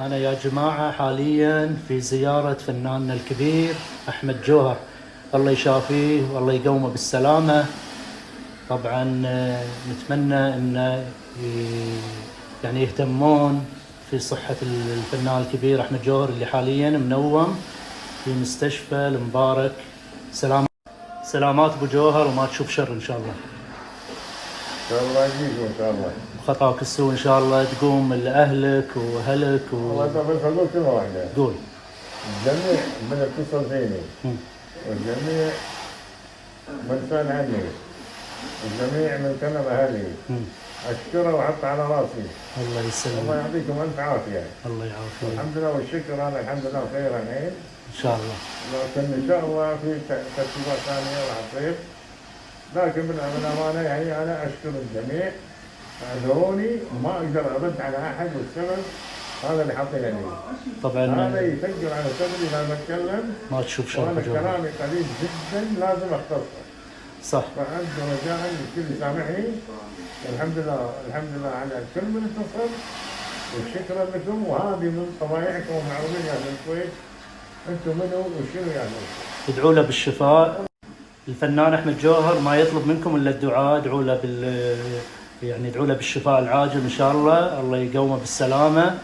أنا يا جماعة حاليا في زيارة فناننا الكبير أحمد جوهر، الله يشافيه والله يقومه بالسلامة. طبعا نتمنى أن يعني يهتمون في صحة الفنان الكبير أحمد جوهر اللي حاليا منوم في مستشفى المبارك. سلامات أبو جوهر وما تشوف شر إن شاء الله. ان شاء الله يجيكم ان شاء الله. وخطاك السوء إن شاء الله تقوم لأهلك وأهلك والله بس اقول كلمه واحده. قول. الجميع من اتصل فيني والجميع من سال عني والجميع من كلم اهلي اشكره وحط على راسي. الله يسلمك. الله يعطيكم الف عافيه. الله يعافيك. الحمد لله والشكر، انا الحمد لله بخير الحين ان شاء الله. لكن ان شاء الله في ترتيبات ثانيه راح تصير، لكن بالامانه يعني انا اشكر الجميع. اعذروني وما اقدر ارد على احد، والسبب هذا اللي حاطين علي. طبعا هذا يسجل على صدري لما اتكلم، ما تشوف شر وانا بجوهر. كلامي قليل جدا لازم اختصر. صح. فأنت رجاء الكل يسامحني. الحمد لله على الكل من اتصل، وشكرا لكم. وهذه من طبايعكم ومعروفين يا اهل الكويت، انتم منو وشنو يا اهل. ادعوا له بالشفاء. الفنان احمد جوهر ما يطلب منكم الا الدعاء، ادعوا له يعني ادعوا له بالشفاء العاجل ان شاء الله، الله يقومه بالسلامه.